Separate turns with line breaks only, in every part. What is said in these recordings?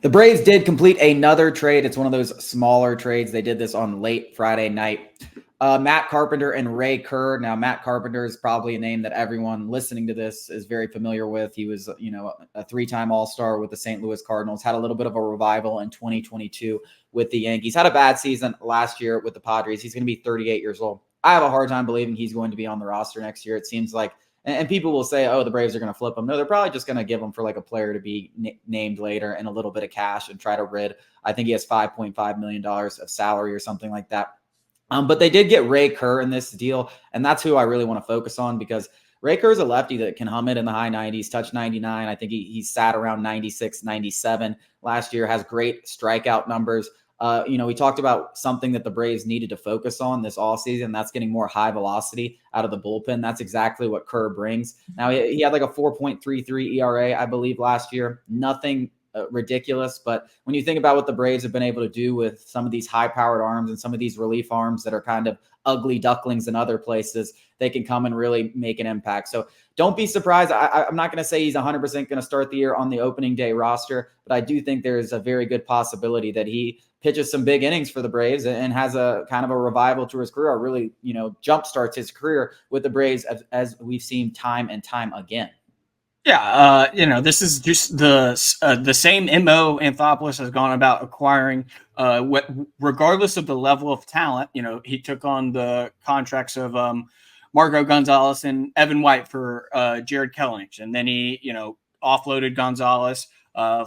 The Braves did complete another trade. It's one of those smaller trades. They did this on late Friday night. Matt Carpenter and Ray Kerr. Now, Matt Carpenter is probably a name that everyone listening to this is very familiar with. He was, a three-time All-Star with the St. Louis Cardinals, had a little bit of a revival in 2022 with the Yankees, had a bad season last year with the Padres. He's going to be 38 years old. I have a hard time believing he's going to be on the roster next year. It seems like, and people will say, oh, the Braves are going to flip him. No, they're probably just going to give him for like a player to be named later and a little bit of cash and try to rid. I think he has $5.5 million of salary or something like that. But they did get Ray Kerr in this deal, and that's who I really want to focus on because Ray Kerr is a lefty that can hum it in the high 90s, touch 99. I think he sat around 96, 97 last year, has great strikeout numbers. We talked about something that the Braves needed to focus on this offseason. That's getting more high velocity out of the bullpen. That's exactly what Kerr brings. Now, he had like a 4.33 ERA, I believe, last year. Nothing ridiculous. But when you think about what the Braves have been able to do with some of these high-powered arms and some of these relief arms that are kind of ugly ducklings in other places, they can come and really make an impact. So don't be surprised. I'm not going to say he's 100% going to start the year on the opening day roster, but I do think there's a very good possibility that he pitches some big innings for the Braves and has a kind of a revival to his career, or really, jumpstarts his career with the Braves as we've seen time and time again.
Yeah, this is just the same MO Anthopoulos has gone about acquiring. Regardless of the level of talent, he took on the contracts of Marco Gonzalez and Evan White for Jared Kelenic, and then he offloaded Gonzalez,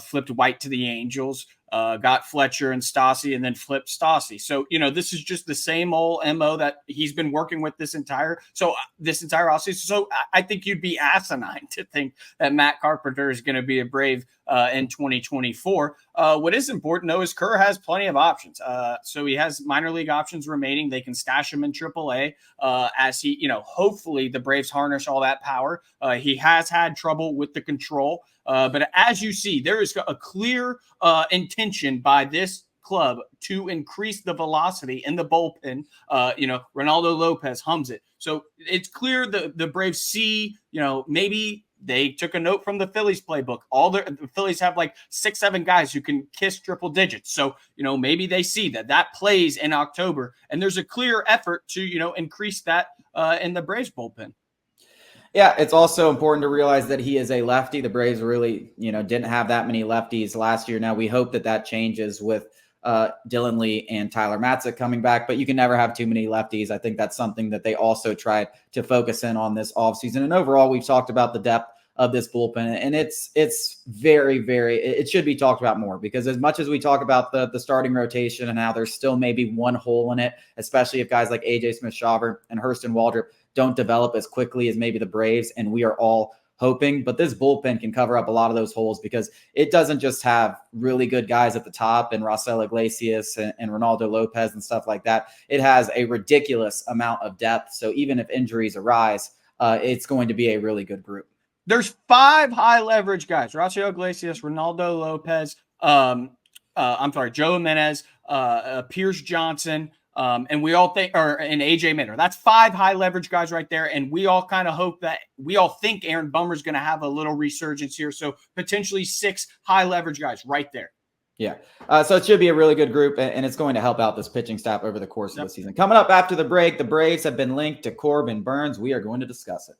flipped White to the Angels, got Fletcher and Stassi, and then flipped Stassi. So, this is just the same old MO that he's been working with this entire offseason. So I think you'd be asinine to think that Matt Carpenter is going to be a Brave in 2024. What is important, though, is Kerr has plenty of options. So he has minor league options remaining. They can stash him in AAA as he, hopefully the Braves harness all that power. He has had trouble with the control. But as you see, there is a clear intention by this club to increase the velocity in the bullpen. Ronaldo Lopez hums it. So it's clear the Braves see, maybe they took a note from the Phillies playbook. The Phillies have like 6-7 guys who can kiss triple digits. So, maybe they see that plays in October, and there's a clear effort to, increase that in the Braves bullpen.
Yeah, it's also important to realize that he is a lefty. The Braves really, didn't have that many lefties last year. Now we hope that changes with Dylan Lee and Tyler Matzek coming back, but you can never have too many lefties. I think that's something that they also tried to focus in on this offseason. And overall, we've talked about the depth of this bullpen, and it's very, very, it should be talked about more, because as much as we talk about the starting rotation and how there's still maybe one hole in it, especially if guys like AJ Smith-Shawver and Hurston Waldrop don't develop as quickly as maybe the Braves, and we are all hoping. But this bullpen can cover up a lot of those holes, because it doesn't just have really good guys at the top and Raisel Iglesias and Ronaldo Lopez and stuff like that. It has a ridiculous amount of depth. So even if injuries arise, it's going to be a really good group.
There's 5 high leverage guys: Raisel Iglesias, Ronaldo Lopez, Joe Jimenez, Pierce Johnson, and we all think, and AJ Minter. That's 5 high leverage guys right there. And we all kind of hope that, we all think Aaron Bummer's going to have a little resurgence here. So potentially 6 high leverage guys right there.
Yeah. So it should be a really good group, and it's going to help out this pitching staff over the course of the season. Coming up after the break, the Braves have been linked to Corbin Burnes. We are going to discuss it.